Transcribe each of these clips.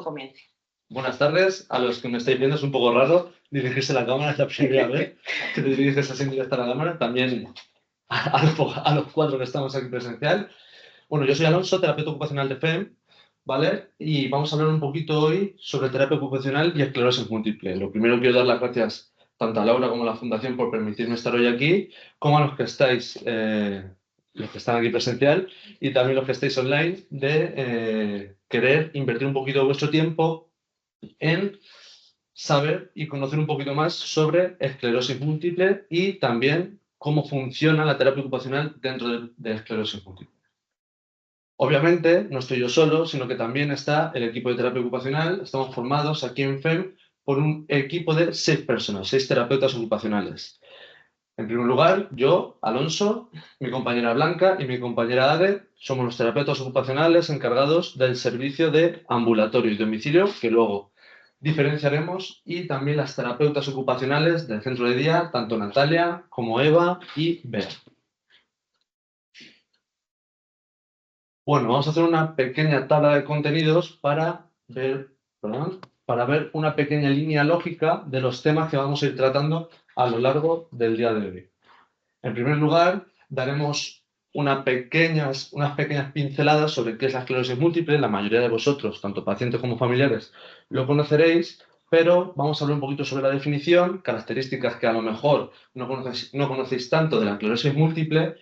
Comience. Buenas tardes. A los que me estáis viendo es un poco raro dirigirse a la cámara, es la primera vez que te diriges así en directo a la cámara. También a los cuatro que estamos aquí presencial. Bueno, yo soy Alonso, terapeuta ocupacional de FEM, ¿vale? Y vamos a hablar un poquito hoy sobre terapia ocupacional y esclerosis múltiple. Lo primero quiero dar las gracias tanto a Laura como a la Fundación por permitirme estar hoy aquí, como a los que estáis, los que están aquí presencial y también los que estáis online, de querer invertir un poquito de vuestro tiempo en saber y conocer un poquito más sobre esclerosis múltiple y también cómo funciona la terapia ocupacional dentro de esclerosis múltiple. Obviamente no estoy yo solo, sino que también está el equipo de terapia ocupacional. Estamos formados aquí en FEM por un equipo de 6 personas, 6 terapeutas ocupacionales. En primer lugar, yo, Alonso, mi compañera Blanca y mi compañera Ade somos los terapeutas ocupacionales encargados del servicio de ambulatorio y domicilio, que luego diferenciaremos, y también las terapeutas ocupacionales del centro de día, tanto Natalia como Eva y Bea. Bueno, vamos a hacer una pequeña tabla de contenidos para ver una pequeña línea lógica de los temas que vamos a ir tratando a lo largo del día de hoy. En primer lugar, daremos unas pequeñas pinceladas sobre qué es la esclerosis múltiple. La mayoría de vosotros, tanto pacientes como familiares, lo conoceréis, pero vamos a hablar un poquito sobre la definición, características que a lo mejor no conocéis tanto de la esclerosis múltiple.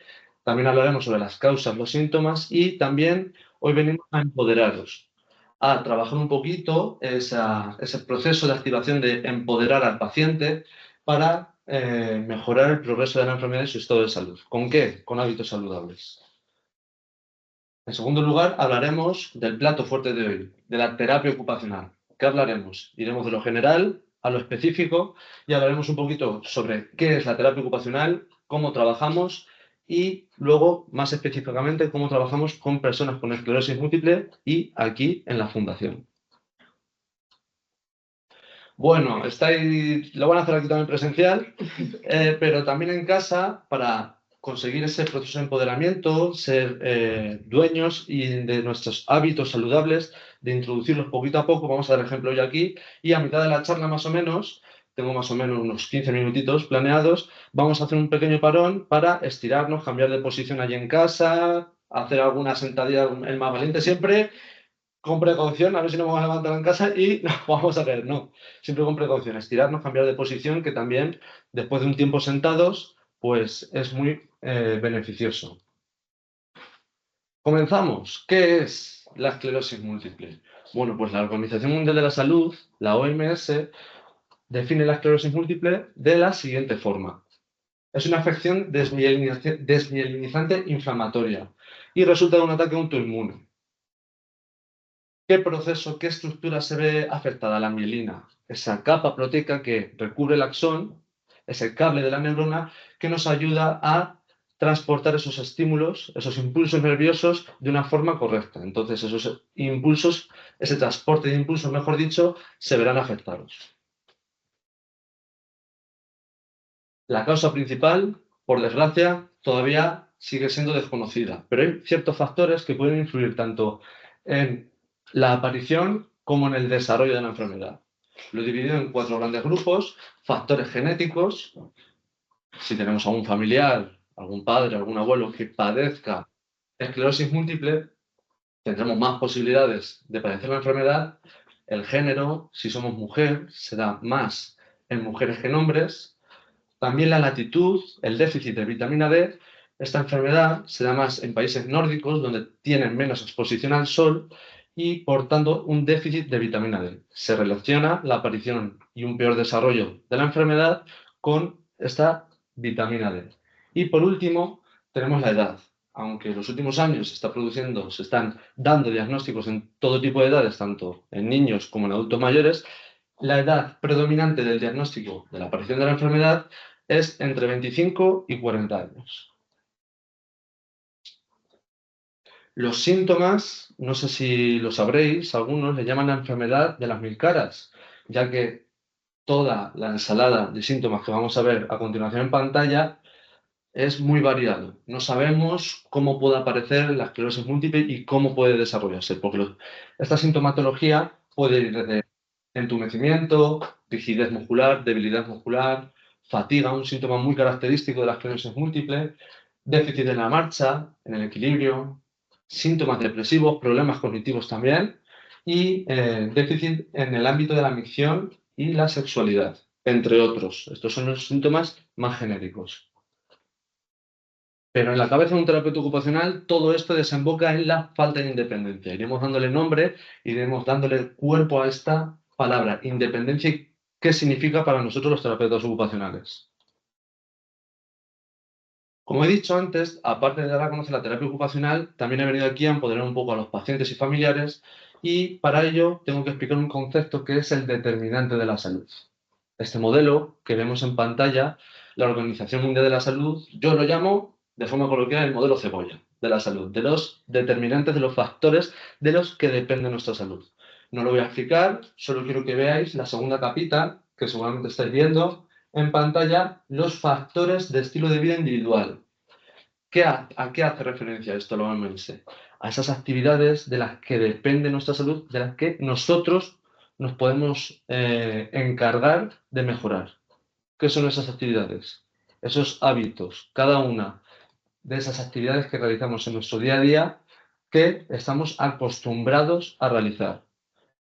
También hablaremos sobre las causas, los síntomas y también hoy venimos a empoderaros, a trabajar un poquito ese proceso de activación de empoderar al paciente para mejorar el progreso de la enfermedad y su estado de salud. ¿Con qué? Con hábitos saludables. En segundo lugar, hablaremos del plato fuerte de hoy, de la terapia ocupacional. ¿Qué hablaremos? Iremos de lo general a lo específico y hablaremos un poquito sobre qué es la terapia ocupacional, cómo trabajamos y luego, más específicamente, cómo trabajamos con personas con esclerosis múltiple y aquí en la Fundación. Bueno, lo van a hacer aquí también presencial, pero también en casa para conseguir ese proceso de empoderamiento, ser dueños de nuestros hábitos saludables, de introducirlos poquito a poco. Vamos a dar ejemplo hoy aquí y a mitad de la charla más o menos, tengo más o menos unos 15 minutitos planeados, vamos a hacer un pequeño parón para estirarnos, cambiar de posición allí en casa, hacer alguna sentadilla, el más valiente siempre. Con precaución, a ver si no vamos a levantar en casa y nos vamos a caer. No, siempre con precaución, estirarnos, cambiar de posición, que también después de un tiempo sentados, pues es muy beneficioso. Comenzamos. ¿Qué es la esclerosis múltiple? Bueno, pues la Organización Mundial de la Salud, la OMS, define la esclerosis múltiple de la siguiente forma. Es una afección desmielinizante inflamatoria y resulta de un ataque autoinmune. ¿Qué proceso, qué estructura se ve afectada? La mielina, esa capa proteica que recubre el axón, ese cable de la neurona que nos ayuda a transportar esos estímulos, esos impulsos nerviosos de una forma correcta. Entonces, esos impulsos, ese transporte de impulsos, mejor dicho, se verán afectados. La causa principal, por desgracia, todavía sigue siendo desconocida, pero hay ciertos factores que pueden influir tanto en la aparición como en el desarrollo de la enfermedad. Lo he dividido en 4 grandes grupos: factores genéticos, si tenemos algún familiar, algún padre, algún abuelo que padezca esclerosis múltiple, tendremos más posibilidades de padecer la enfermedad. El género, si somos mujer, se da más en mujeres que en hombres. También la latitud, el déficit de vitamina D. Esta enfermedad se da más en países nórdicos, donde tienen menos exposición al sol y, por tanto, un déficit de vitamina D. Se relaciona la aparición y un peor desarrollo de la enfermedad con esta vitamina D. Y, por último, tenemos la edad. Aunque en los últimos años se están dando diagnósticos en todo tipo de edades, tanto en niños como en adultos mayores, la edad predominante del diagnóstico de la aparición de la enfermedad es entre 25 y 40 años. Los síntomas, no sé si lo sabréis, algunos le llaman la enfermedad de las 1000 caras, ya que toda la ensalada de síntomas que vamos a ver a continuación en pantalla es muy variado. No sabemos cómo puede aparecer la esclerosis múltiple y cómo puede desarrollarse, porque esta sintomatología Puede ir desde entumecimiento, rigidez muscular, debilidad muscular, fatiga, un síntoma muy característico de la esclerosis múltiple, déficit en la marcha, en el equilibrio, síntomas depresivos, problemas cognitivos también y déficit en el ámbito de la micción y la sexualidad, entre otros. Estos son los síntomas más genéricos. Pero en la cabeza de un terapeuta ocupacional todo esto desemboca en la falta de independencia. Iremos dándole nombre, iremos dándole cuerpo a esta palabra, independencia, y qué significa para nosotros los terapeutas ocupacionales. Como he dicho antes, aparte de dar a conocer la terapia ocupacional, también he venido aquí a empoderar un poco a los pacientes y familiares y para ello tengo que explicar un concepto que es el determinante de la salud. Este modelo que vemos en pantalla, la Organización Mundial de la Salud, yo lo llamo de forma coloquial el modelo cebolla de la salud, de los determinantes, de los factores de los que depende nuestra salud. No lo voy a explicar, solo quiero que veáis la segunda capita, que seguramente estáis viendo en pantalla, los factores de estilo de vida individual. ¿A qué hace referencia esto la OMS? A esas actividades de las que depende nuestra salud, de las que nosotros nos podemos encargar de mejorar. ¿Qué son esas actividades? Esos hábitos, cada una de esas actividades que realizamos en nuestro día a día que estamos acostumbrados a realizar.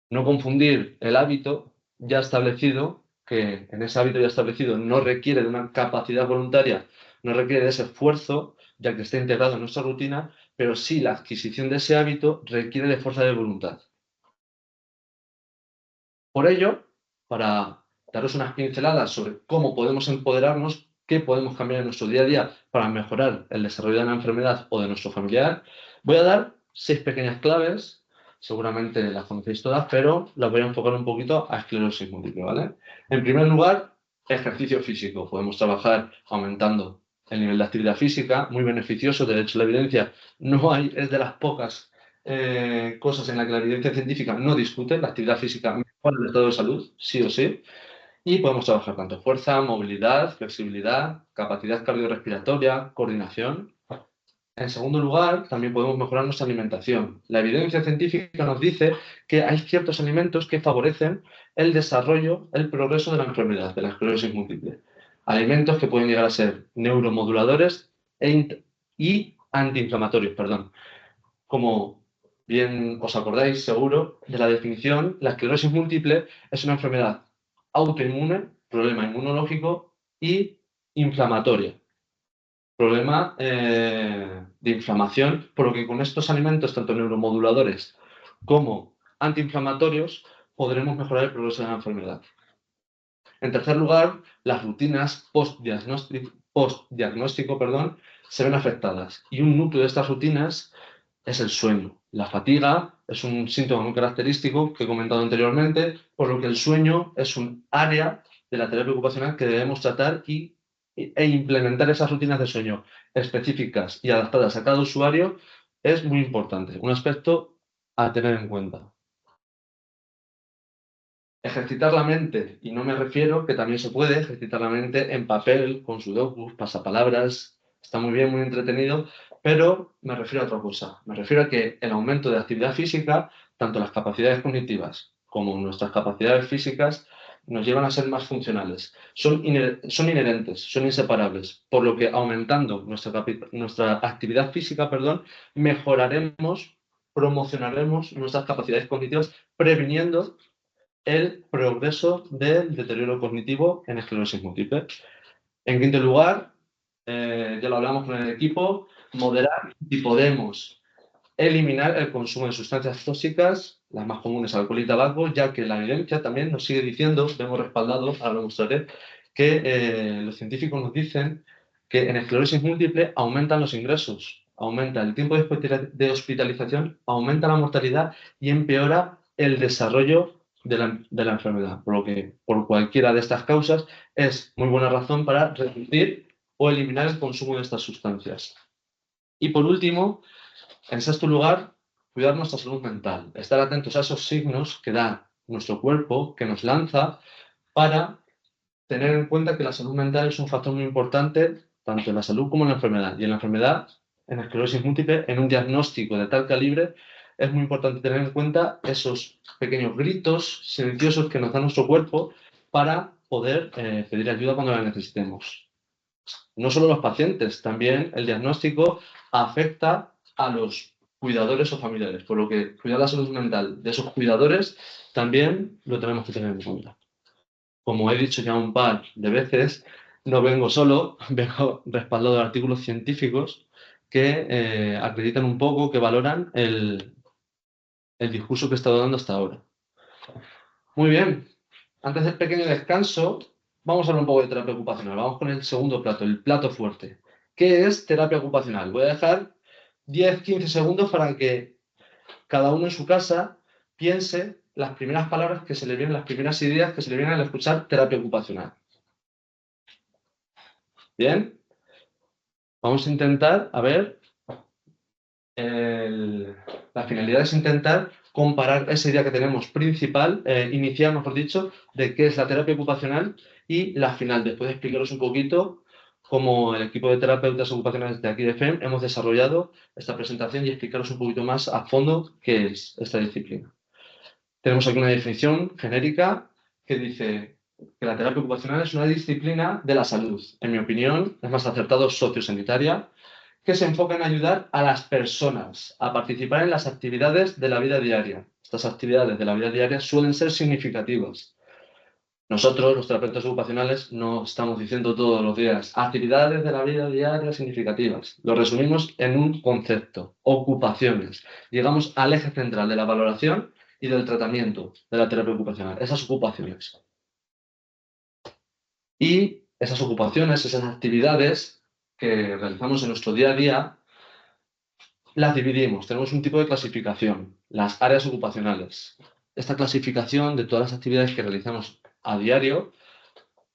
No confundir el hábito ya establecido, que en ese hábito ya establecido no requiere de una capacidad voluntaria, no requiere de ese esfuerzo, ya que está integrado en nuestra rutina, pero sí la adquisición de ese hábito requiere de fuerza de voluntad. Por ello, para daros unas pinceladas sobre cómo podemos empoderarnos, qué podemos cambiar en nuestro día a día para mejorar el desarrollo de la enfermedad o de nuestro familiar, voy a dar 6 pequeñas claves. Seguramente las conocéis todas, pero las voy a enfocar un poquito a esclerosis múltiple, ¿vale? En primer lugar, ejercicio físico. Podemos trabajar aumentando el nivel de actividad física, muy beneficioso. De hecho, la evidencia es de las pocas cosas en las que la evidencia científica no discute. La actividad física mejora el estado de salud, sí o sí. Y podemos trabajar tanto fuerza, movilidad, flexibilidad, capacidad cardiorrespiratoria, coordinación. En segundo lugar, también podemos mejorar nuestra alimentación. La evidencia científica nos dice que hay ciertos alimentos que favorecen el desarrollo, el progreso de la enfermedad, de la esclerosis múltiple. Alimentos que pueden llegar a ser neuromoduladores y antiinflamatorios, perdón. Como bien os acordáis seguro de la definición, la esclerosis múltiple es una enfermedad autoinmune, problema inmunológico y inflamatoria. Problema de inflamación, por lo que con estos alimentos, tanto neuromoduladores como antiinflamatorios, podremos mejorar el progreso de la enfermedad. En tercer lugar, las rutinas post-diagnóstico, se ven afectadas. Y un núcleo de estas rutinas es el sueño. La fatiga es un síntoma muy característico que he comentado anteriormente, por lo que el sueño es un área de la terapia ocupacional que debemos tratar e implementar esas rutinas de sueño específicas y adaptadas a cada usuario es muy importante. Un aspecto a tener en cuenta. Ejercitar la mente, y no me refiero que también se puede ejercitar la mente en papel, con sudokus, pasapalabras, está muy bien, muy entretenido, pero me refiero a otra cosa. Me refiero a que el aumento de actividad física, tanto las capacidades cognitivas como nuestras capacidades físicas, nos llevan a ser más funcionales. Son inherentes, son inseparables, por lo que aumentando nuestra actividad física, mejoraremos, promocionaremos nuestras capacidades cognitivas, previniendo el progreso del deterioro cognitivo en esclerosis múltiple. En quinto lugar, ya lo hablamos con el equipo, moderar y podemos eliminar el consumo de sustancias tóxicas, las más comunes, alcohol y tabaco, ya que la evidencia también nos sigue diciendo, hemos respaldado, ahora lo mostraré, que los científicos nos dicen que en esclerosis múltiple aumentan los ingresos, aumenta el tiempo de hospitalización, aumenta la mortalidad y empeora el desarrollo de la enfermedad. Por lo que, por cualquiera de estas causas, es muy buena razón para reducir o eliminar el consumo de estas sustancias. Y por último, en sexto lugar, cuidar nuestra salud mental, estar atentos a esos signos que da nuestro cuerpo, que nos lanza, para tener en cuenta que la salud mental es un factor muy importante, tanto en la salud como en la enfermedad. Y en la enfermedad, en esclerosis múltiple, en un diagnóstico de tal calibre, es muy importante tener en cuenta esos pequeños gritos silenciosos que nos da nuestro cuerpo para poder pedir ayuda cuando la necesitemos. No solo los pacientes, también el diagnóstico afecta a los cuidadores o familiares, por lo que cuidar la salud mental de esos cuidadores también lo tenemos que tener en cuenta. Como he dicho ya un par de veces, no vengo solo, vengo respaldado de artículos científicos que acreditan un poco, que valoran el discurso que he estado dando hasta ahora. Muy bien, antes del pequeño descanso, vamos a hablar un poco de terapia ocupacional. Vamos con el segundo plato, el plato fuerte. ¿Qué es terapia ocupacional? Voy a dejar 10-15 segundos para que cada uno en su casa piense las primeras palabras que se le vienen, las primeras ideas que se le vienen al escuchar terapia ocupacional. ¿Bien? Vamos a intentar, a ver, la finalidad es intentar comparar esa idea que tenemos principal, inicial, mejor dicho, de qué es la terapia ocupacional y la final. Después de explicaros un poquito cómo el equipo de terapeutas ocupacionales de aquí de FEM hemos desarrollado esta presentación y explicaros un poquito más a fondo qué es esta disciplina. Tenemos aquí una definición genérica que dice que la terapia ocupacional es una disciplina de la salud. En mi opinión, es más acertado sociosanitaria, que se enfoca en ayudar a las personas a participar en las actividades de la vida diaria. Estas actividades de la vida diaria suelen ser significativas. Nosotros, los terapeutas ocupacionales, no estamos diciendo todos los días actividades de la vida diaria significativas. Lo resumimos en un concepto, ocupaciones. Llegamos al eje central de la valoración y del tratamiento de la terapia ocupacional, esas ocupaciones. Y esas ocupaciones, esas actividades que realizamos en nuestro día a día, las dividimos. Tenemos un tipo de clasificación, las áreas ocupacionales. Esta clasificación de todas las actividades que realizamos a diario,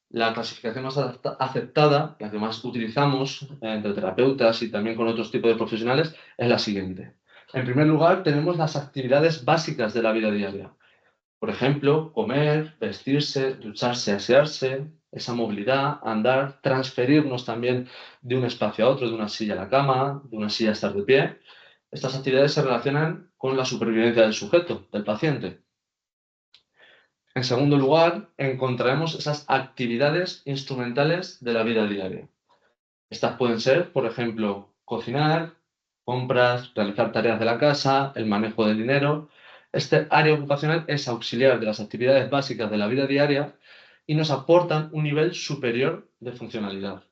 la clasificación más aceptada, la que más utilizamos entre terapeutas y también con otros tipos de profesionales, es la siguiente. En primer lugar, tenemos las actividades básicas de la vida diaria. Por ejemplo, comer, vestirse, ducharse, asearse, esa movilidad, andar, transferirnos también de un espacio a otro, de una silla a la cama, de una silla a estar de pie. Estas actividades se relacionan con la supervivencia del sujeto, del paciente. En segundo lugar, encontraremos esas actividades instrumentales de la vida diaria. Estas pueden ser, por ejemplo, cocinar, compras, realizar tareas de la casa, el manejo del dinero. Este área ocupacional es auxiliar de las actividades básicas de la vida diaria y nos aportan un nivel superior de funcionalidad.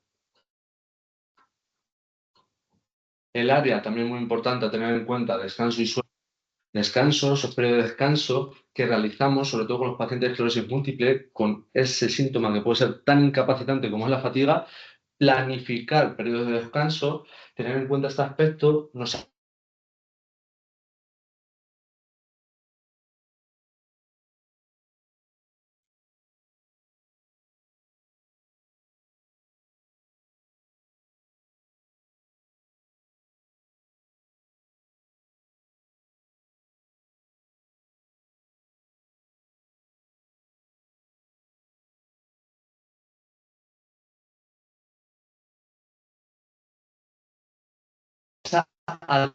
El área, también muy importante a tener en cuenta, descanso y sueño. Descanso, esos periodos de descanso que realizamos, sobre todo con los pacientes de esclerosis múltiple, con ese síntoma que puede ser tan incapacitante como es la fatiga, planificar periodos de descanso, tener en cuenta este aspecto, nos a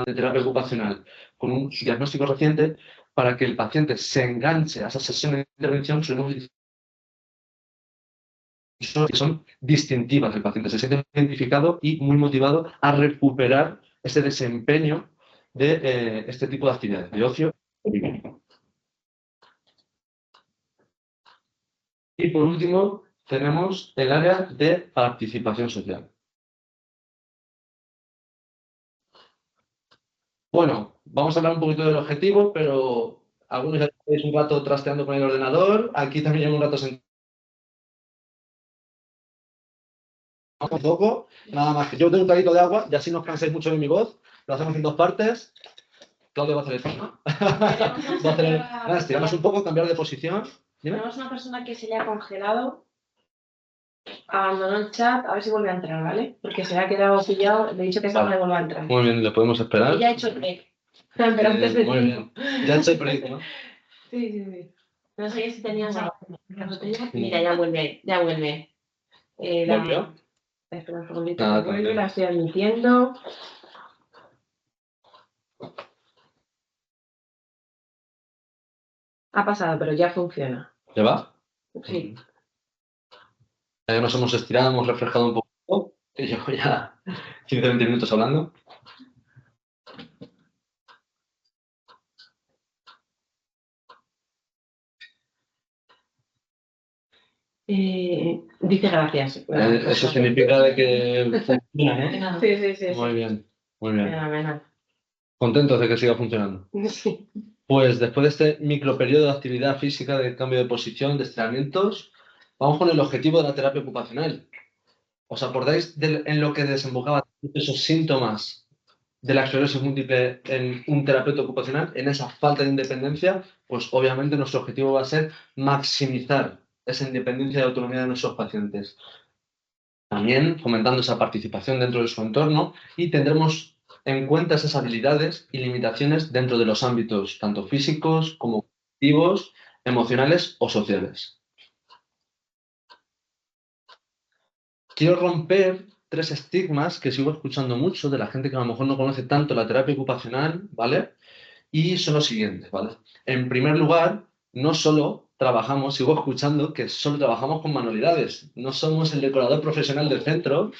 de terapia ocupacional con un diagnóstico reciente para que el paciente se enganche a esa sesión de intervención que son distintivas del paciente, se siente identificado y muy motivado a recuperar ese desempeño de este tipo de actividades, de ocio. Y por último, tenemos el área de participación social. Bueno, vamos a hablar un poquito del objetivo, pero algunos ya estáis un rato trasteando con el ordenador, aquí también llevo un rato sentado un poco, nada más que yo tengo un traguito de agua y así no os canséis mucho de mi voz, lo hacemos en dos partes. Claudio va a hacer el tema. Va a hacer nada, estiramos un poco, cambiar de posición. Dime. Tenemos una persona que se le ha congelado, abandonó el chat, a ver si vuelve a entrar, ¿vale? Porque se le ha quedado pillado, le he dicho que esta vale. Vuelva a entrar. Muy bien, le podemos esperar. Y ya ha hecho el break. Pero antes de muy bien. Ya ha hecho el break, ¿no? Sí. No sé si tenías algo. Mira, ya vuelve, ya vuelve. ¿Volvió? Espera un segundito, Nada, que vuelve, tranquilo. la estoy admitiendo. Ha pasado, pero ya funciona. ¿Ya va? Sí. Ya que nos hemos estirado, hemos refrescado un poco, que llevo ya 15-20 minutos hablando. Dice gracias. Eso significa de que funciona, ¿no? Sí, sí, sí. Muy bien, muy bien. Fenomenal. Contentos de que siga funcionando. Sí. Pues después de este microperiodo de actividad física, de cambio de posición, de estiramientos, vamos con el objetivo de la terapia ocupacional. ¿Os acordáis en lo que desembocaba esos síntomas de la esclerosis múltiple en un terapeuta ocupacional, en esa falta de independencia? Pues obviamente nuestro objetivo va a ser maximizar esa independencia y autonomía de nuestros pacientes. También fomentando esa participación dentro de su entorno y tendremos en cuenta esas habilidades y limitaciones dentro de los ámbitos tanto físicos como cognitivos, emocionales o sociales. Quiero romper 3 estigmas que sigo escuchando mucho de la gente que a lo mejor no conoce tanto la terapia ocupacional, ¿vale? Y son los siguientes, ¿vale? En primer lugar, no solo trabajamos, sigo escuchando que solo trabajamos con manualidades, no somos el decorador profesional del centro.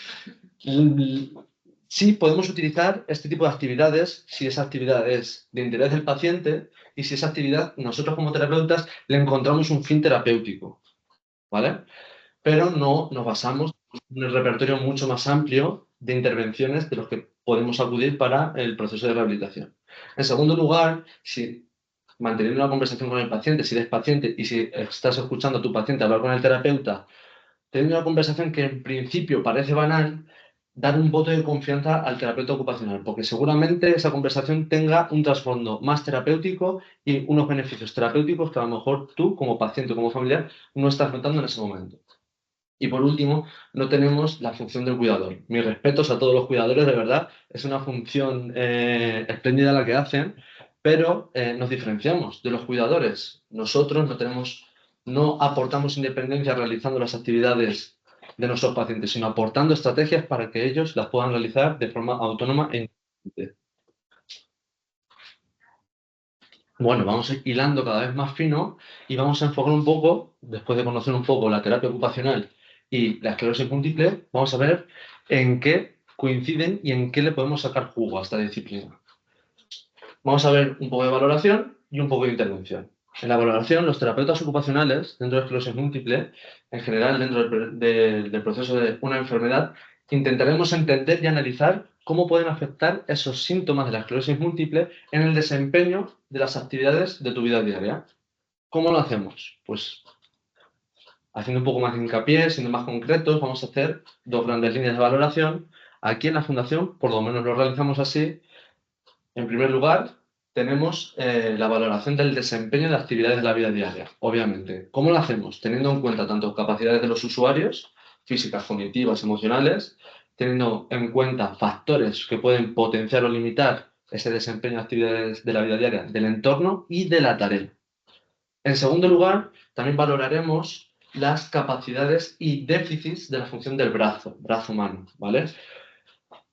Sí, podemos utilizar este tipo de actividades si esa actividad es de interés del paciente y si esa actividad nosotros como terapeutas le encontramos un fin terapéutico, ¿vale? Pero no nos basamos en un repertorio mucho más amplio de intervenciones de los que podemos acudir para el proceso de rehabilitación. En segundo lugar, si manteniendo una conversación con el paciente, si eres paciente y si estás escuchando a tu paciente hablar con el terapeuta, teniendo una conversación que en principio parece banal, dar un voto de confianza al terapeuta ocupacional, porque seguramente esa conversación tenga un trasfondo más terapéutico y unos beneficios terapéuticos que a lo mejor tú, como paciente o como familiar, no estás notando en ese momento. Y por último, no tenemos la función del cuidador. Mis respetos a todos los cuidadores, de verdad, es una función espléndida la que hacen, pero nos diferenciamos de los cuidadores. Nosotros no aportamos independencia realizando las actividades de nuestros pacientes, sino aportando estrategias para que ellos las puedan realizar de forma autónoma e independiente. Bueno, vamos a ir hilando cada vez más fino y vamos a enfocar un poco, después de conocer un poco la terapia ocupacional y la esclerosis múltiple, vamos a ver en qué coinciden y en qué le podemos sacar jugo a esta disciplina. Vamos a ver un poco de valoración y un poco de intervención. En la valoración, los terapeutas ocupacionales, dentro de esclerosis múltiple, en general dentro del proceso de una enfermedad, intentaremos entender y analizar cómo pueden afectar esos síntomas de la esclerosis múltiple en el desempeño de las actividades de tu vida diaria. ¿Cómo lo hacemos? Pues haciendo un poco más de hincapié, siendo más concretos, vamos a hacer 2 grandes líneas de valoración. Aquí en la Fundación, por lo menos lo realizamos así. En primer lugar, tenemos la valoración del desempeño de actividades de la vida diaria, obviamente. ¿Cómo lo hacemos? Teniendo en cuenta tanto capacidades de los usuarios, físicas, cognitivas, emocionales, teniendo en cuenta factores que pueden potenciar o limitar ese desempeño de actividades de la vida diaria del entorno y de la tarea. En segundo lugar, también valoraremos las capacidades y déficits de la función del brazo humano, ¿vale?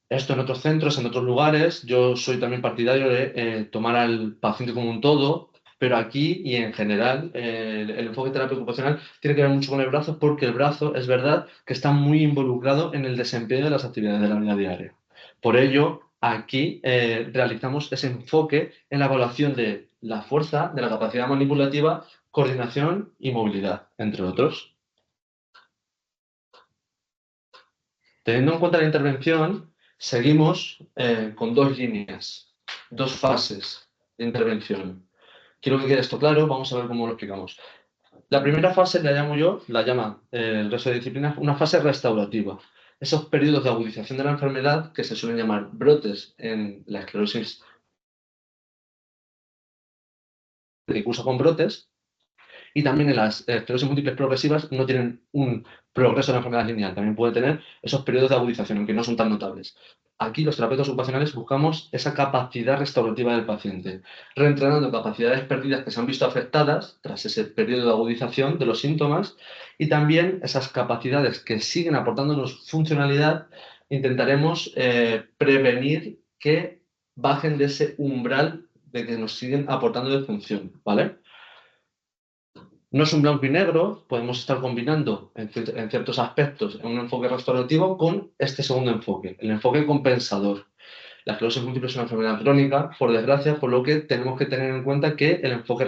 Esto en otros centros, en otros lugares, yo soy también partidario de tomar al paciente como un todo, pero aquí y en general el enfoque terapia ocupacional tiene que ver mucho con el brazo porque el brazo es verdad que está muy involucrado en el desempeño de las actividades de la vida diaria. Por ello, aquí realizamos ese enfoque en la evaluación de la fuerza, de la capacidad manipulativa, coordinación y movilidad, entre otros. Teniendo en cuenta la intervención, seguimos con 2 líneas, 2 fases de intervención. Quiero que quede esto claro, vamos a ver cómo lo explicamos. La primera fase la llamo yo, la llama el resto de disciplinas, una fase restaurativa. Esos periodos de agudización de la enfermedad que se suelen llamar brotes en la esclerosis que cursa con brotes, Y también en las esclerosis múltiples progresivas no tienen un progreso de la enfermedad lineal, también puede tener esos periodos de agudización, aunque no son tan notables. Aquí los terapeutas ocupacionales buscamos esa capacidad restaurativa del paciente, reentrenando capacidades perdidas que se han visto afectadas tras ese periodo de agudización de los síntomas y también esas capacidades que siguen aportándonos funcionalidad, intentaremos prevenir que bajen de ese umbral de que nos siguen aportando de función, ¿vale? No es un blanco y negro, podemos estar combinando en ciertos aspectos un enfoque restaurativo con este segundo enfoque, el enfoque compensador. La esclerosis múltiple es una enfermedad crónica, por desgracia, por lo que tenemos que tener en cuenta que el enfoque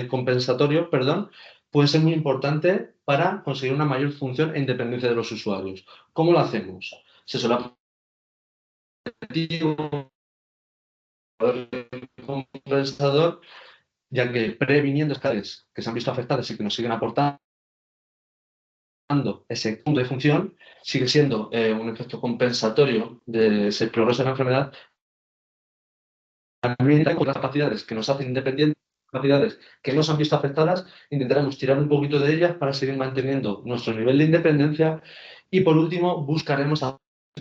compensatorio, perdón, puede ser muy importante para conseguir una mayor función e independencia de los usuarios. ¿Cómo lo hacemos? Se suele compensador, ya que previniendo escales que se han visto afectadas y que nos siguen aportando ese punto de función, sigue siendo un efecto compensatorio de ese progreso de la enfermedad. También tenemos las capacidades que nos hacen independientes, capacidades que no se han visto afectadas, intentaremos tirar un poquito de ellas para seguir manteniendo nuestro nivel de independencia y por último buscaremos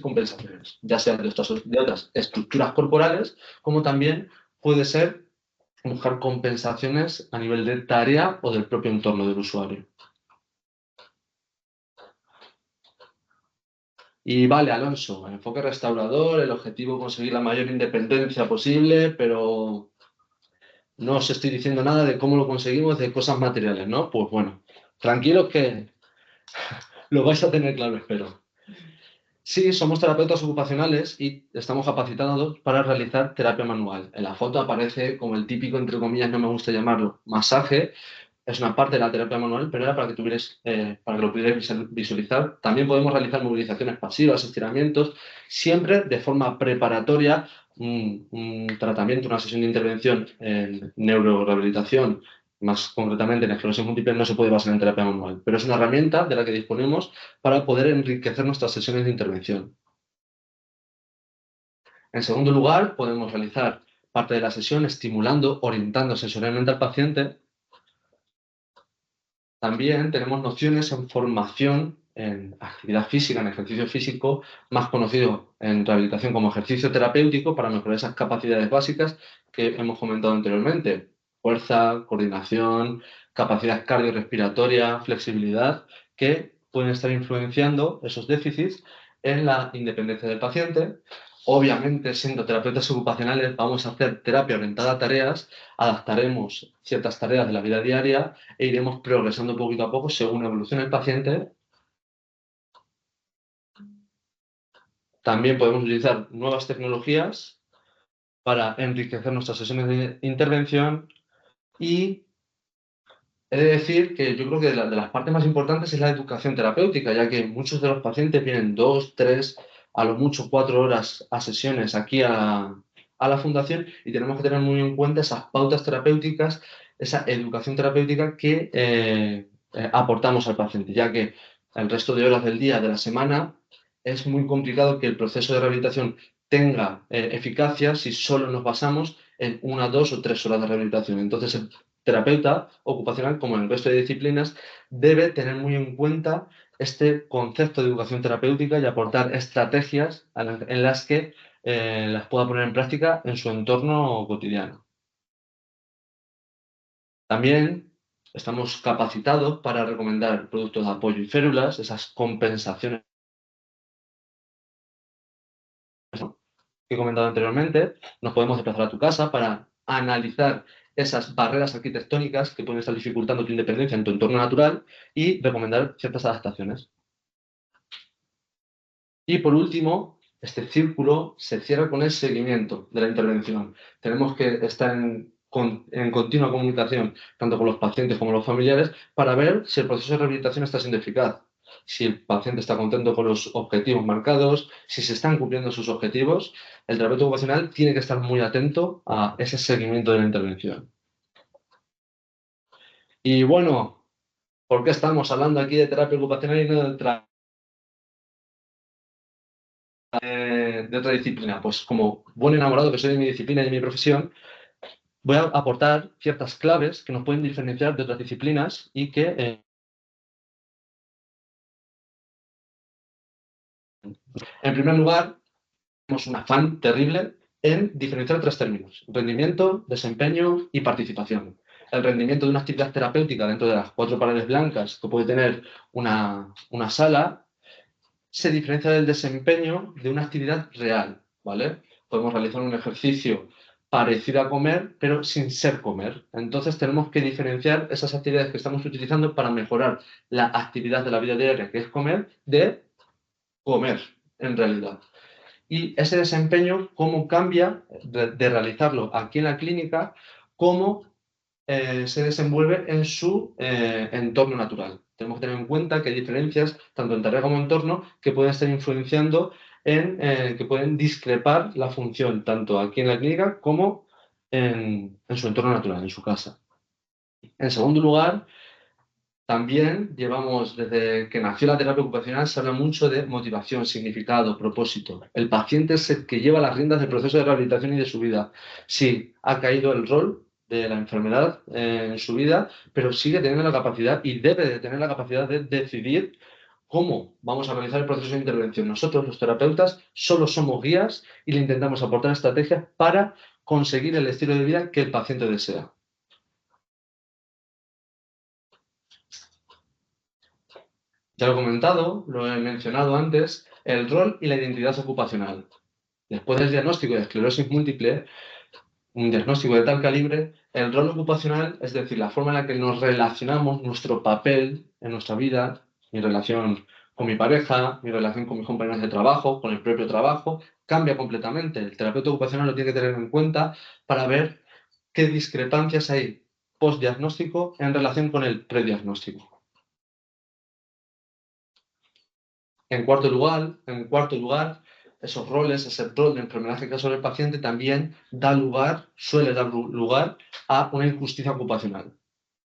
compensaciones, ya sean de otras estructuras corporales, como también puede ser buscar compensaciones a nivel de tarea o del propio entorno del usuario. Y vale, Alonso, enfoque restaurador, el objetivo conseguir la mayor independencia posible, pero no os estoy diciendo nada de cómo lo conseguimos, de cosas materiales, ¿no? Pues bueno, tranquilos que lo vais a tener claro, espero. Sí, somos terapeutas ocupacionales y estamos capacitados para realizar terapia manual. En la foto aparece como el típico, entre comillas, no me gusta llamarlo, masaje. Es una parte de la terapia manual, pero era para que para que lo pudierais visualizar. También podemos realizar movilizaciones pasivas, estiramientos, siempre de forma preparatoria, un tratamiento, una sesión de intervención en neurorehabilitación, más concretamente en esclerosis múltiple, no se puede basar en terapia manual, pero es una herramienta de la que disponemos para poder enriquecer nuestras sesiones de intervención. En segundo lugar, podemos realizar parte de la sesión estimulando, orientando sensorialmente al paciente. También tenemos nociones en formación en actividad física, en ejercicio físico, más conocido en rehabilitación como ejercicio terapéutico para mejorar esas capacidades básicas que hemos comentado anteriormente. Fuerza, coordinación, capacidad cardiorrespiratoria, flexibilidad, que pueden estar influenciando esos déficits en la independencia del paciente. Obviamente, siendo terapeutas ocupacionales, vamos a hacer terapia orientada a tareas, adaptaremos ciertas tareas de la vida diaria e iremos progresando poquito a poco según evolucione el paciente. También podemos utilizar nuevas tecnologías para enriquecer nuestras sesiones de intervención y he de decir que yo creo que de las partes más importantes es la educación terapéutica, ya que muchos de los pacientes vienen 2, 3, a lo mucho 4 horas a sesiones aquí a la fundación y tenemos que tener muy en cuenta esas pautas terapéuticas, esa educación terapéutica que aportamos al paciente, ya que el resto de horas del día, de la semana, es muy complicado que el proceso de rehabilitación tenga eficacia si solo nos basamos en 1, 2 o 3 horas de rehabilitación. Entonces, el terapeuta ocupacional, como en el resto de disciplinas, debe tener muy en cuenta este concepto de educación terapéutica y aportar estrategias en las que las pueda poner en práctica en su entorno cotidiano. También estamos capacitados para recomendar productos de apoyo y férulas, esas compensaciones que he comentado anteriormente. Nos podemos desplazar a tu casa para analizar esas barreras arquitectónicas que pueden estar dificultando tu independencia en tu entorno natural y recomendar ciertas adaptaciones. Y por último, este círculo se cierra con el seguimiento de la intervención. Tenemos que estar en continua comunicación, tanto con los pacientes como los familiares, para ver si el proceso de rehabilitación está siendo eficaz, si el paciente está contento con los objetivos marcados, si se están cumpliendo sus objetivos. El terapeuta ocupacional tiene que estar muy atento a ese seguimiento de la intervención. Y bueno, ¿por qué estamos hablando aquí de terapia ocupacional y no de otra disciplina? Pues como buen enamorado que soy de mi disciplina y de mi profesión, voy a aportar ciertas claves que nos pueden diferenciar de otras disciplinas y que, en primer lugar, tenemos un afán terrible en diferenciar tres términos: rendimiento, desempeño y participación. El rendimiento de una actividad terapéutica dentro de las 4 paredes blancas que puede tener una sala se diferencia del desempeño de una actividad real, ¿vale? Podemos realizar un ejercicio parecido a comer, pero sin ser comer. Entonces tenemos que diferenciar esas actividades que estamos utilizando para mejorar la actividad de la vida diaria, que es comer, de comer, en realidad. Y ese desempeño, cómo cambia de realizarlo aquí en la clínica, cómo se desenvuelve en su entorno natural. Tenemos que tener en cuenta que hay diferencias, tanto en tarea como en entorno, que pueden estar influenciando que pueden discrepar la función, tanto aquí en la clínica como en su entorno natural, en su casa. En segundo lugar, también llevamos, desde que nació la terapia ocupacional, se habla mucho de motivación, significado, propósito. El paciente es el que lleva las riendas del proceso de rehabilitación y de su vida. Sí, ha caído el rol de la enfermedad en su vida, pero sigue teniendo la capacidad y debe de tener la capacidad de decidir cómo vamos a realizar el proceso de intervención. Nosotros, los terapeutas, solo somos guías y le intentamos aportar estrategias para conseguir el estilo de vida que el paciente desea. Ya lo he comentado, lo he mencionado antes, el rol y la identidad ocupacional. Después del diagnóstico de esclerosis múltiple, un diagnóstico de tal calibre, el rol ocupacional, es decir, la forma en la que nos relacionamos, nuestro papel en nuestra vida, mi relación con mi pareja, mi relación con mis compañeros de trabajo, con el propio trabajo, cambia completamente. El terapeuta ocupacional lo tiene que tener en cuenta para ver qué discrepancias hay postdiagnóstico en relación con el prediagnóstico. En cuarto lugar, esos roles, ese rol de enfermedad que cae sobre el paciente también suele dar lugar a una injusticia ocupacional.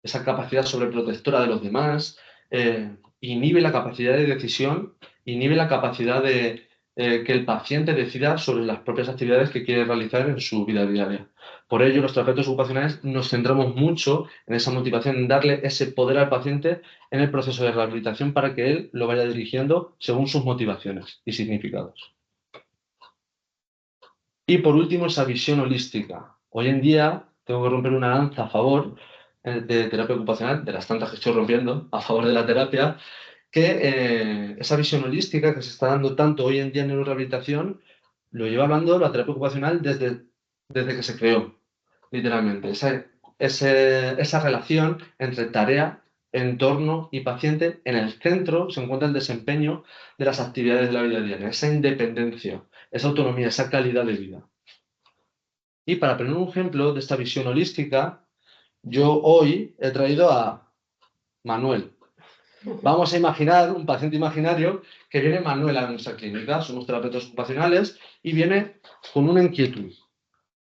Esa capacidad sobreprotectora de los demás inhibe la capacidad de decisión, inhibe la capacidad de que el paciente decida sobre las propias actividades que quiere realizar en su vida diaria. Por ello, los terapeutas ocupacionales nos centramos mucho en esa motivación, en darle ese poder al paciente en el proceso de rehabilitación para que él lo vaya dirigiendo según sus motivaciones y significados. Y por último, esa visión holística. Hoy en día tengo que romper una lanza a favor de terapia ocupacional, de las tantas que estoy rompiendo, a favor de la terapia, que esa visión holística que se está dando tanto hoy en día en neurorehabilitación, lo lleva hablando la terapia ocupacional desde que se creó, literalmente. Esa relación entre tarea, entorno y paciente, en el centro se encuentra el desempeño de las actividades de la vida diaria, esa independencia, esa autonomía, esa calidad de vida. Y para poner un ejemplo de esta visión holística, yo hoy he traído a Manuel. Vamos a imaginar un paciente imaginario que viene Manuel a nuestra clínica. Somos terapeutas ocupacionales y viene con una inquietud.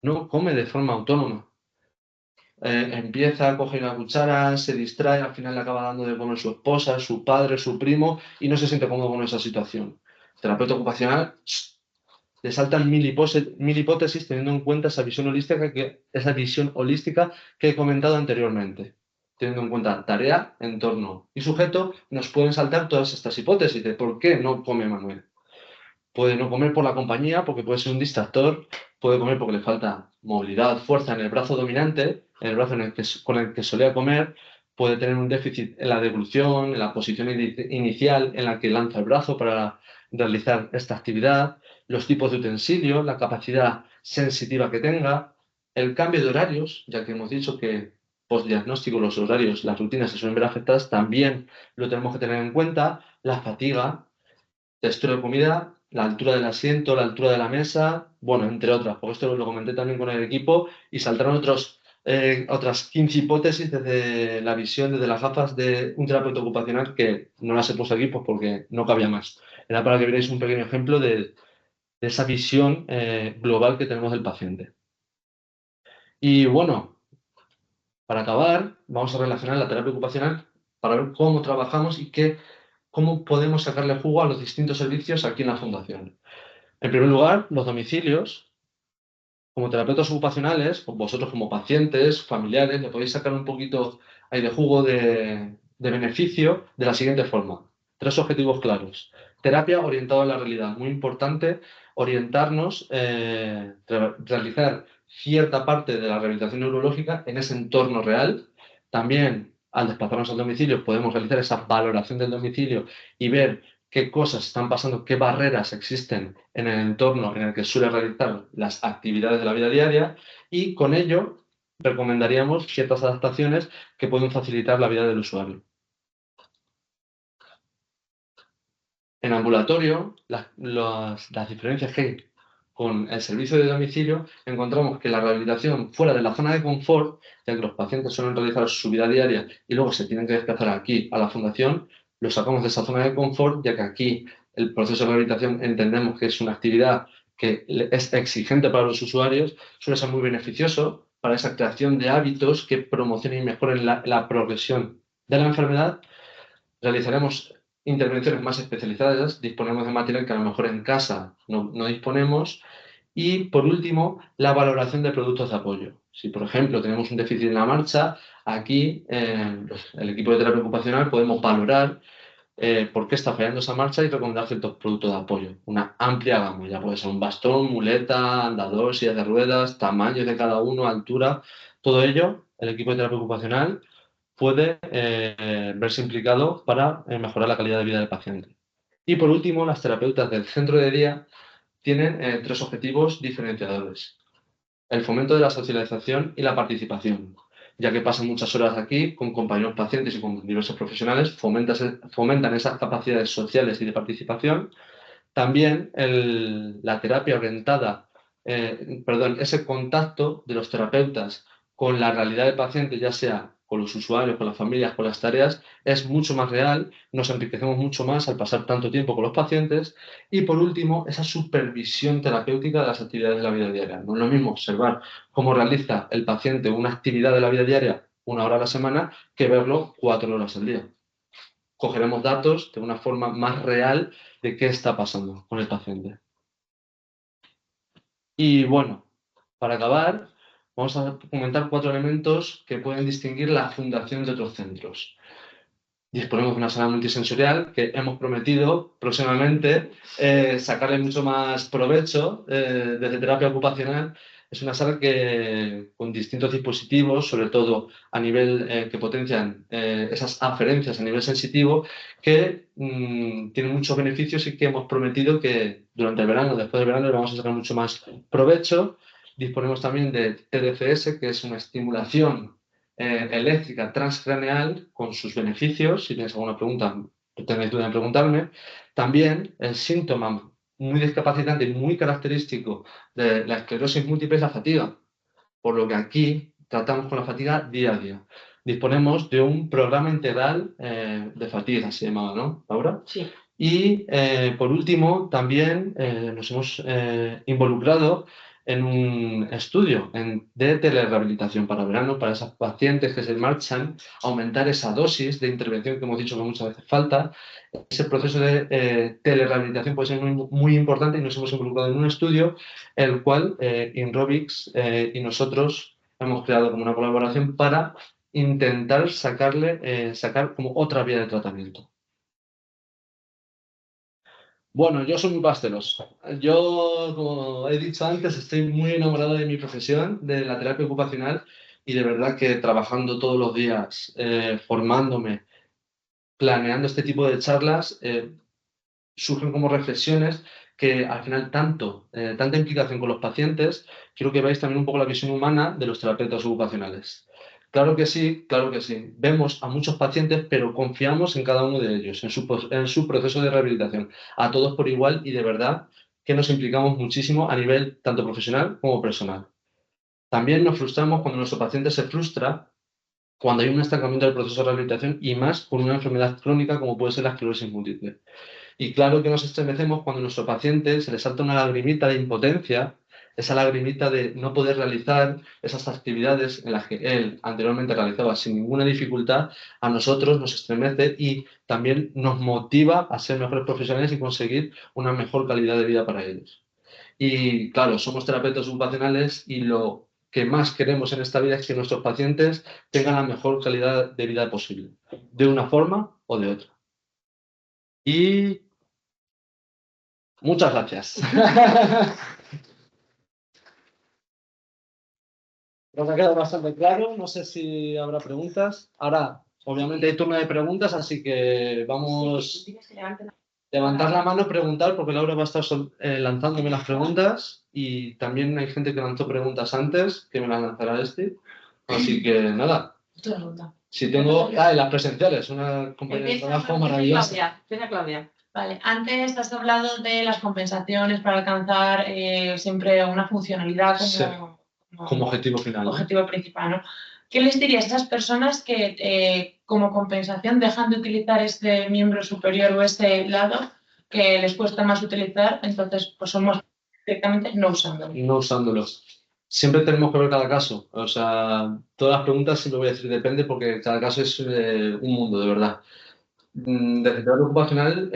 No come de forma autónoma. Empieza a coger la cuchara, se distrae, al final le acaba dando de comer su esposa, su padre, su primo y no se siente cómodo con esa situación. Terapeuta ocupacional le saltan mil hipótesis teniendo en cuenta esa visión holística que he comentado anteriormente. Teniendo en cuenta tarea, entorno y sujeto, nos pueden saltar todas estas hipótesis de por qué no come Manuel. Puede no comer por la compañía, porque puede ser un distractor, puede comer porque le falta movilidad, fuerza en el brazo dominante, en el brazo con el que solía comer, puede tener un déficit en la devolución, en la posición inicial en la que lanza el brazo para realizar esta actividad, los tipos de utensilios, la capacidad sensitiva que tenga, el cambio de horarios, ya que hemos dicho que postdiagnóstico los horarios, las rutinas se suelen ver afectadas, también lo tenemos que tener en cuenta, la fatiga, textura de comida, la altura del asiento, la altura de la mesa, bueno, entre otras, porque esto lo comenté también con el equipo y saltaron otras 15 hipótesis desde la visión, desde las gafas de un terapeuta ocupacional que no las he puesto aquí pues porque no cabía más. Era para que veáis un pequeño ejemplo de esa visión global que tenemos del paciente. Y bueno, para acabar, vamos a relacionar la terapia ocupacional para ver cómo trabajamos y cómo podemos sacarle jugo a los distintos servicios aquí en la Fundación. En primer lugar, los domicilios. como terapeutas ocupacionales, pues vosotros como pacientes, familiares, le podéis sacar un poquito ahí de jugo de beneficio de la siguiente forma. 3 objetivos claros. Terapia orientada a la realidad. Muy importante orientarnos, realizar cierta parte de la rehabilitación neurológica en ese entorno real. También, al desplazarnos al domicilio, podemos realizar esa valoración del domicilio y ver qué cosas están pasando, qué barreras existen en el entorno en el que suele realizar las actividades de la vida diaria, y con ello recomendaríamos ciertas adaptaciones que pueden facilitar la vida del usuario. En ambulatorio, las diferencias que hay con el servicio de domicilio, encontramos que la rehabilitación fuera de la zona de confort, ya que los pacientes suelen realizar su vida diaria y luego se tienen que desplazar aquí a la fundación, lo sacamos de esa zona de confort, ya que aquí el proceso de rehabilitación entendemos que es una actividad que es exigente para los usuarios, suele ser muy beneficioso para esa creación de hábitos que promocionen y mejoren la progresión de la enfermedad. Realizaremos intervenciones más especializadas, disponemos de material que a lo mejor en casa no disponemos. Y por último, la valoración de productos de apoyo. Si, por ejemplo, tenemos un déficit en la marcha, aquí el equipo de terapia ocupacional podemos valorar por qué está fallando esa marcha y recomendar ciertos productos de apoyo. Una amplia gama, ya puede ser un bastón, muleta, andador, silla de ruedas, tamaños de cada uno, altura, todo ello, el equipo de terapia ocupacional puede verse implicado para mejorar la calidad de vida del paciente. Y por último, las terapeutas del centro de día tienen 3 objetivos diferenciadores. El fomento de la socialización y la participación, ya que pasan muchas horas aquí con compañeros pacientes y con diversos profesionales, fomentan esas capacidades sociales y de participación. También la terapia orientada, ese contacto de los terapeutas con la realidad del paciente, ya sea con los usuarios, con las familias, con las tareas, es mucho más real, nos enriquecemos mucho más al pasar tanto tiempo con los pacientes. Y por último, esa supervisión terapéutica de las actividades de la vida diaria. No es lo mismo observar cómo realiza el paciente una actividad de la vida diaria 1 hora a la semana que verlo 4 horas al día. Cogeremos datos de una forma más real de qué está pasando con el paciente. Y bueno, para acabar, vamos a comentar 4 elementos que pueden distinguir la fundación de otros centros. Disponemos de una sala multisensorial que hemos prometido próximamente sacarle mucho más provecho desde terapia ocupacional. Es una sala que, con distintos dispositivos, sobre todo a nivel que potencian esas aferencias a nivel sensitivo, que tienen muchos beneficios y que hemos prometido que durante el verano, después del verano, le vamos a sacar mucho más provecho. Disponemos también de TDCS, que es una estimulación eléctrica transcraneal con sus beneficios. Si tienes alguna pregunta, tenéis duda en preguntarme. También el síntoma muy discapacitante y muy característico de la esclerosis múltiple es la fatiga, por lo que aquí tratamos con la fatiga día a día. Disponemos de un programa integral de fatiga, se llamaba, ¿no, Laura? Sí. Y por último, también nos hemos involucrado en un estudio de telerehabilitación para verano, para esas pacientes que se marchan, aumentar esa dosis de intervención que hemos dicho que muchas veces falta. Ese proceso de telerehabilitación puede ser muy importante, y nos hemos involucrado en un estudio el cual Inrobix y nosotros hemos creado como una colaboración para intentar sacar como otra vía de tratamiento. Bueno, yo soy muy pasteloso. Yo, como he dicho antes, estoy muy enamorado de mi profesión, de la terapia ocupacional, y de verdad que trabajando todos los días, formándome, planeando este tipo de charlas, surgen como reflexiones que al final tanta implicación con los pacientes, quiero que veáis también un poco la visión humana de los terapeutas ocupacionales. Claro que sí, claro que sí. Vemos a muchos pacientes, pero confiamos en cada uno de ellos, en su proceso de rehabilitación, a todos por igual, y de verdad que nos implicamos muchísimo a nivel tanto profesional como personal. También nos frustramos cuando nuestro paciente se frustra cuando hay un estancamiento del proceso de rehabilitación, y más con una enfermedad crónica como puede ser la esclerosis múltiple. Y claro que nos estremecemos cuando a nuestro paciente se le salta una lagrimita de impotencia, esa lagrimita de no poder realizar esas actividades en las que él anteriormente realizaba sin ninguna dificultad. A nosotros nos estremece y también nos motiva a ser mejores profesionales y conseguir una mejor calidad de vida para ellos. Y claro, somos terapeutas ocupacionales y lo que más queremos en esta vida es que nuestros pacientes tengan la mejor calidad de vida posible, de una forma o de otra. Y muchas gracias. Creo que ha quedado bastante claro. No sé si habrá preguntas. Ahora, obviamente hay turno de preguntas, así que vamos a levantar la mano, preguntar, porque Laura va a estar lanzándome las preguntas y también hay gente que lanzó preguntas antes, que me las lanzará este. Así que nada. Si tengo... Ah, y las presenciales, una compañera de trabajo maravillosa. Claudia. Vale, antes has hablado de las compensaciones para alcanzar siempre una funcionalidad Sí. Como objetivo final. Objetivo principal, ¿no? ¿Qué les dirías a esas personas que como compensación dejan de utilizar este miembro superior o este lado que les cuesta más utilizar, entonces pues somos directamente no usándolos? No usándolos. Siempre tenemos que ver cada caso. O sea, todas las preguntas siempre voy a decir depende porque cada caso es un mundo, de verdad. Desde terapia ocupacional,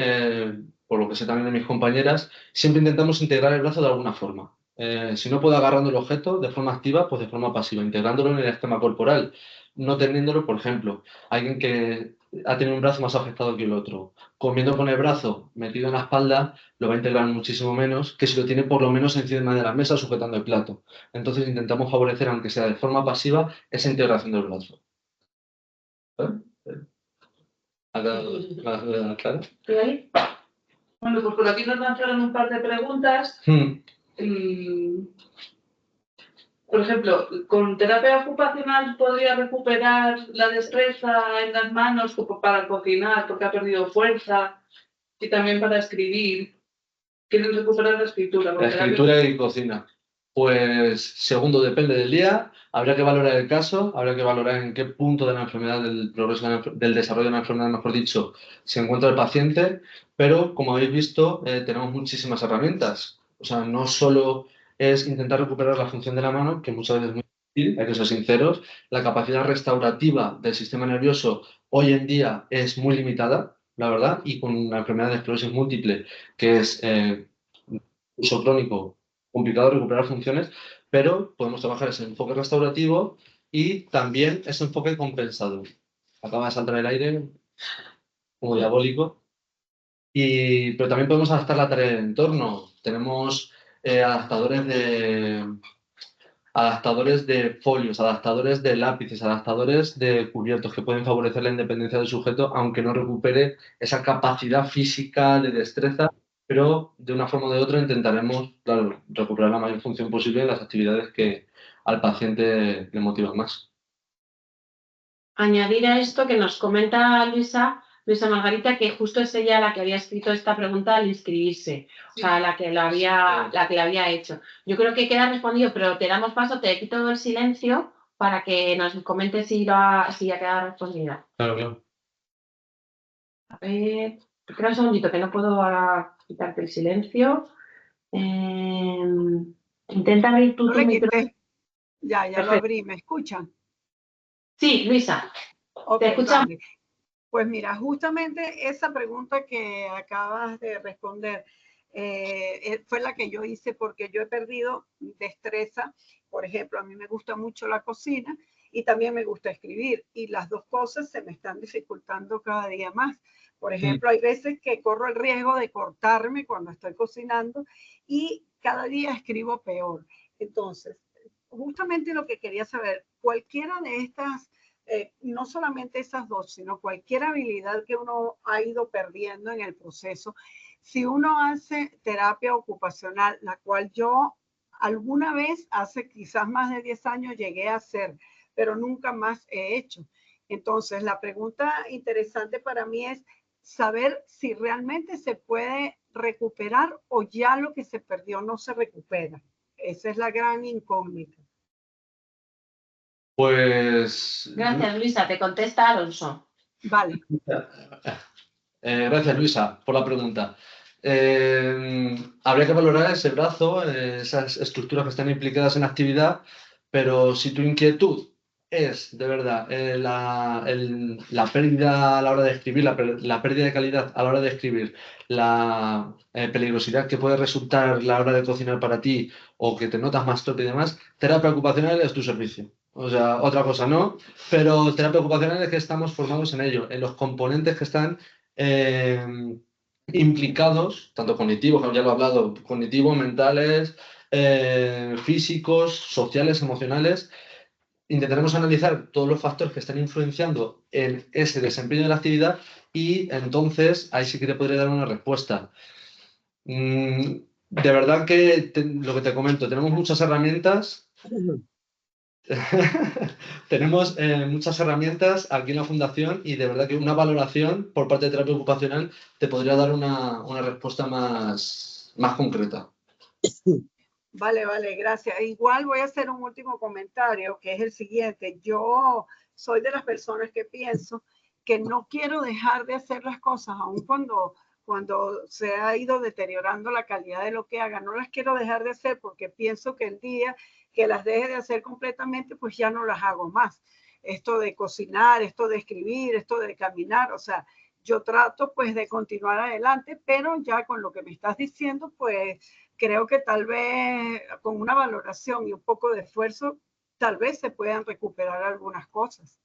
por lo que sé también de mis compañeras, siempre intentamos integrar el brazo de alguna forma. Si no puedo agarrando el objeto de forma activa, pues de forma pasiva, integrándolo en el esquema corporal, no teniéndolo, por ejemplo, alguien que ha tenido un brazo más afectado que el otro, comiendo con el brazo metido en la espalda, lo va a integrar muchísimo menos que si lo tiene por lo menos encima de la mesa sujetando el plato. Entonces intentamos favorecer, aunque sea de forma pasiva, esa integración del brazo. Claro. Bueno, pues por aquí nos lanzaron un par de preguntas. Por ejemplo, ¿con terapia ocupacional podría recuperar la destreza en las manos como para cocinar porque ha perdido fuerza y también para escribir? ¿Quieren recuperar la escritura? La escritura y cocina. Pues segundo, depende del día. Habría que valorar el caso, habría que valorar en qué punto de la enfermedad, del progreso del desarrollo de la enfermedad, mejor dicho, se encuentra el paciente. Pero, como habéis visto, tenemos muchísimas herramientas. O sea, no solo es intentar recuperar la función de la mano, que muchas veces es muy difícil, hay que ser sinceros. La capacidad restaurativa del sistema nervioso hoy en día es muy limitada, la verdad, y con la enfermedad de esclerosis múltiple, que es uso crónico, complicado recuperar funciones, pero podemos trabajar ese enfoque restaurativo y también ese enfoque compensador. Acaba de saltar el aire como diabólico. Pero también podemos adaptar la tarea del entorno. Tenemos adaptadores de folios, adaptadores de lápices, adaptadores de cubiertos que pueden favorecer la independencia del sujeto, aunque no recupere esa capacidad física de destreza, pero de una forma o de otra intentaremos, claro, recuperar la mayor función posible en las actividades que al paciente le motivan más. Añadir a esto que nos comenta Luisa Margarita, que justo es ella la que había escrito esta pregunta al inscribirse, o sea, la que la había hecho. Yo creo que queda respondido, pero te damos paso, te quito el silencio para que nos comentes si ya queda respondida. Claro. A ver, espera un segundito, que no puedo ahora quitarte el silencio. Intenta abrir tu micrófono. Ya lo abrí, ¿me escuchan? Sí, Luisa, Okay, te escuchamos. Vale. Pues mira, justamente esa pregunta que acabas de responder fue la que yo hice porque yo he perdido destreza. Por ejemplo, a mí me gusta mucho la cocina y también me gusta escribir y las dos cosas se me están dificultando cada día más. Por ejemplo, hay veces que corro el riesgo de cortarme cuando estoy cocinando y cada día escribo peor. Entonces, justamente lo que quería saber, cualquiera de estas no solamente esas dos, sino cualquier habilidad que uno ha ido perdiendo en el proceso. Si uno hace terapia ocupacional, la cual yo alguna vez, hace quizás más de 10 años, llegué a hacer, pero nunca más he hecho. Entonces, la pregunta interesante para mí es saber si realmente se puede recuperar o ya lo que se perdió no se recupera. Esa es la gran incógnita. Pues... Gracias, Luisa. Te contesta Alonso. Vale. Gracias, Luisa, por la pregunta. Habría que valorar ese brazo, esas estructuras que están implicadas en la actividad, pero si tu inquietud es, de verdad, la pérdida a la hora de escribir, la pérdida de calidad a la hora de escribir, la peligrosidad que puede resultar la hora de cocinar para ti o que te notas más torpe y demás, terapia ocupacional es tu servicio. O sea, otra cosa no, pero terapia ocupacional es que estamos formados en ello, en los componentes que están implicados, tanto cognitivos, como ya lo he hablado, cognitivos, mentales, físicos, sociales, emocionales. Intentaremos analizar todos los factores que están influenciando en ese desempeño de la actividad y entonces ahí sí que te podré dar una respuesta. De verdad que lo que te comento, tenemos muchas herramientas. Tenemos muchas herramientas aquí en la Fundación y de verdad que una valoración por parte de terapia ocupacional te podría dar una respuesta más concreta. Vale, vale, gracias. Igual voy a hacer un último comentario, que es el siguiente. Yo soy de las personas que pienso que no quiero dejar de hacer las cosas, aun cuando se ha ido deteriorando la calidad de lo que haga. No las quiero dejar de hacer porque pienso que el día que las deje de hacer completamente, pues ya no las hago más. Esto de cocinar, esto de escribir, esto de caminar, o sea, yo trato pues de continuar adelante, pero ya con lo que me estás diciendo, pues creo que tal vez con una valoración y un poco de esfuerzo, tal vez se puedan recuperar algunas cosas.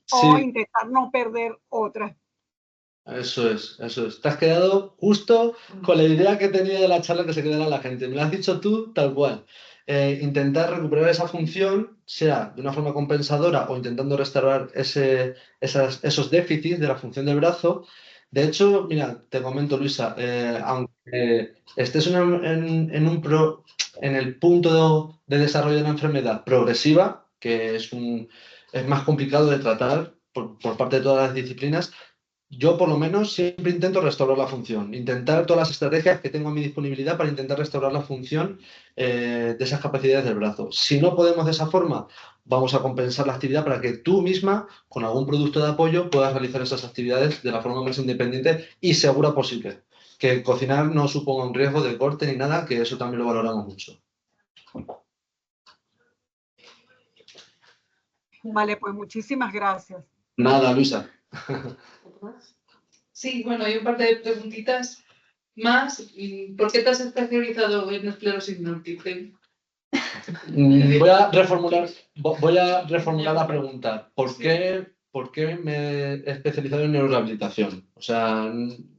Sí. O intentar no perder otras. Eso es, eso es. Te has quedado justo con la idea que tenía de la charla que se quedara la gente. Me lo has dicho tú tal cual. Intentar recuperar esa función, sea de una forma compensadora o intentando restaurar esos déficits de la función del brazo. De hecho, mira, te comento, Luisa, aunque estés en el punto de desarrollo de la enfermedad progresiva, que es más complicado de tratar por parte de todas las disciplinas, yo por lo menos siempre intento restaurar la función, intentar todas las estrategias que tengo a mi disponibilidad para intentar restaurar la función de esas capacidades del brazo. Si no podemos de esa forma, vamos a compensar la actividad para que tú misma, con algún producto de apoyo, puedas realizar esas actividades de la forma más independiente y segura posible. Que cocinar no suponga un riesgo de corte ni nada, que eso también lo valoramos mucho. Vale, pues muchísimas gracias. Nada, Luisa. Sí, bueno, hay un par de preguntitas más. ¿Por qué te has especializado en esclerosis múltiple? Voy a reformular la pregunta. ¿Por qué me he especializado en neurorehabilitación? O sea,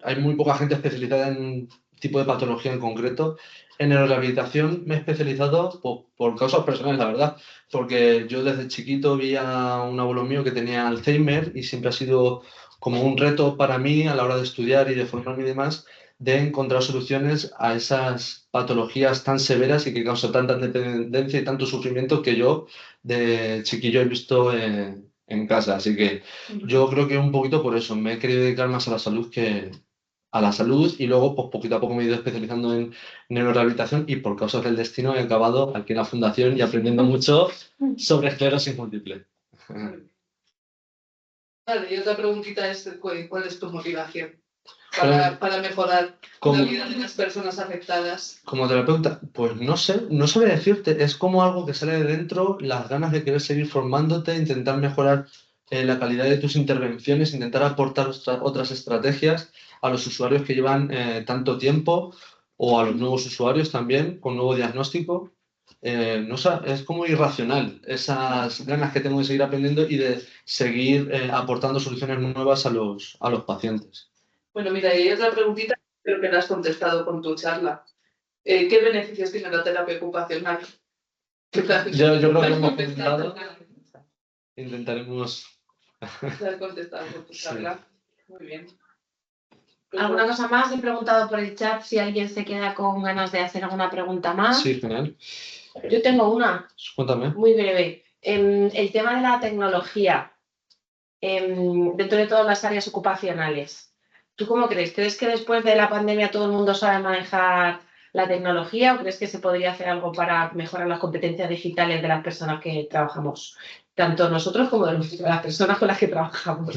hay muy poca gente especializada en un tipo de patología en concreto. En neurorehabilitación me he especializado por causas personales, la verdad, porque yo desde chiquito vi a un abuelo mío que tenía Alzheimer y siempre ha sido como un reto para mí a la hora de estudiar y de formarme y demás, de encontrar soluciones a esas patologías tan severas y que causan tanta dependencia y tanto sufrimiento que yo de chiquillo he visto en casa. Así que yo creo que un poquito por eso me he querido dedicar más a la salud que a la salud y luego pues poquito a poco me he ido especializando en neurorehabilitación y por causas del destino he acabado aquí en la fundación y aprendiendo mucho sobre esclerosis múltiple. Vale, y otra preguntita es ¿cuál es tu motivación para mejorar la vida de las personas afectadas? Como terapeuta, pues no sé, no sabría decirte, es como algo que sale de dentro, las ganas de querer seguir formándote, intentar mejorar la calidad de tus intervenciones, intentar aportar otras estrategias a los usuarios que llevan tanto tiempo o a los nuevos usuarios también con nuevo diagnóstico. No sé, es como irracional esas ganas que tengo de seguir aprendiendo y de seguir aportando soluciones nuevas a los pacientes. Bueno, mira, y hay otra preguntita, pero que la has contestado con tu charla. ¿Qué beneficios tiene la terapia ocupacional? Yo creo que lo hemos contestado. Intentaremos. La has contestado con tu charla. Muy bien. ¿Alguna cosa más? He preguntado por el chat si alguien se queda con ganas de hacer alguna pregunta más. Sí, genial. Yo tengo una. Cuéntame. Muy breve. El tema de la tecnología dentro de todas las áreas ocupacionales. ¿Tú cómo crees? ¿Crees que después de la pandemia todo el mundo sabe manejar la tecnología o crees que se podría hacer algo para mejorar las competencias digitales de las personas que trabajamos? Tanto nosotros como de las personas con las que trabajamos.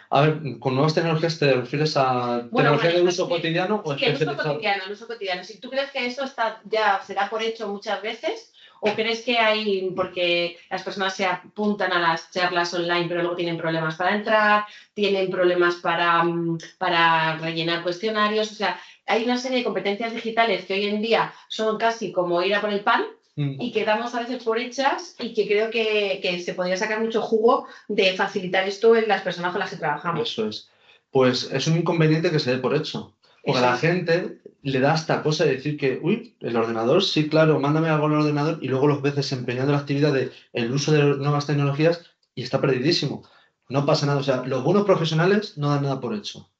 A ver, ¿con nuevas tecnologías te refieres a tecnología de uso cotidiano o sí, especializada? En uso cotidiano. Si tú crees que eso ya se da por hecho muchas veces ¿O crees que hay, porque las personas se apuntan a las charlas online, pero luego tienen problemas para entrar, tienen problemas para rellenar cuestionarios? O sea, hay una serie de competencias digitales que hoy en día son casi como ir a por el pan y que damos a veces por hechas y que creo que se podría sacar mucho jugo de facilitar esto en las personas con las que trabajamos. Eso es. Pues es un inconveniente que se dé por hecho. Porque a la gente le da hasta cosa de decir que, uy, el ordenador, sí, claro, mándame algo al ordenador y luego los ves desempeñando la actividad de el uso de nuevas tecnologías y está perdidísimo. No pasa nada. O sea, los buenos profesionales no dan nada por hecho.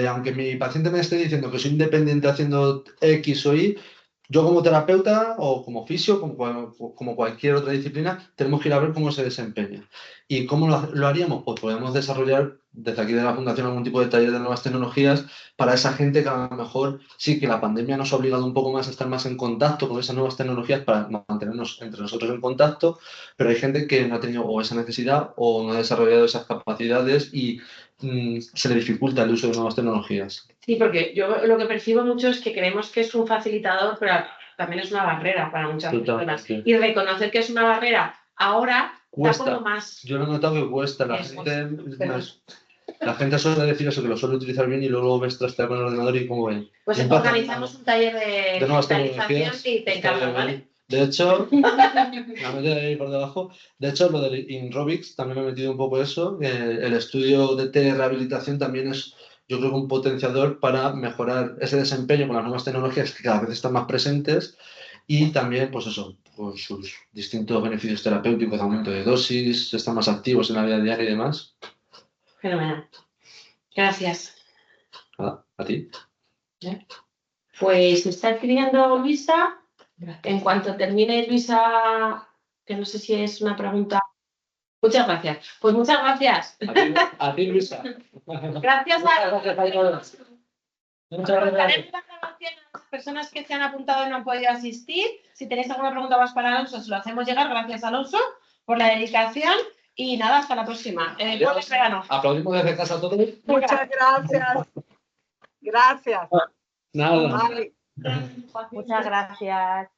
Aunque mi paciente me esté diciendo que soy independiente haciendo X o Y, yo como terapeuta o como fisio, como cualquier otra disciplina, tenemos que ir a ver cómo se desempeña. ¿Y cómo lo haríamos? Pues podemos desarrollar desde aquí de la Fundación algún tipo de taller de nuevas tecnologías para esa gente que a lo mejor sí que la pandemia nos ha obligado un poco más a estar más en contacto con esas nuevas tecnologías para mantenernos entre nosotros en contacto, pero hay gente que no ha tenido o esa necesidad o no ha desarrollado esas capacidades y se le dificulta el uso de nuevas tecnologías. Sí, porque yo lo que percibo mucho es que creemos que es un facilitador, pero también es una barrera para muchas personas. Y reconocer que es una barrera ahora cuesta. da como más. Yo lo he notado que cuesta. La gente suele decir eso, que lo suele utilizar bien y luego ves trastear con el ordenador y como ven. Pues organizamos un taller de nuevas digitalización tecnologías. y te encargo, ¿vale? De hecho, la meto ahí por debajo. De hecho, lo del Inrobics también me he metido un poco eso. El estudio de telerehabilitación también es, yo creo que un potenciador para mejorar ese desempeño con las nuevas tecnologías que cada vez están más presentes y también, pues eso, pues sus distintos beneficios terapéuticos, aumento de dosis, están más activos en la vida diaria y demás. Fenomenal. Gracias. A ti. Pues me está escribiendo Luisa. En cuanto termine, Luisa, que no sé si es una pregunta. Muchas gracias. Pues muchas gracias. A ti Luisa. Gracias a todos. Muchas gracias. Haremos la grabación a las personas que se han apuntado y no han podido asistir. Si tenéis alguna pregunta más para Alonso, os lo hacemos llegar. Gracias, Alonso, por la dedicación. Y nada, hasta la próxima. Buen verano. Aplaudimos desde casa a todos. Muchas gracias. Gracias. Nada. Vale. Muchas gracias.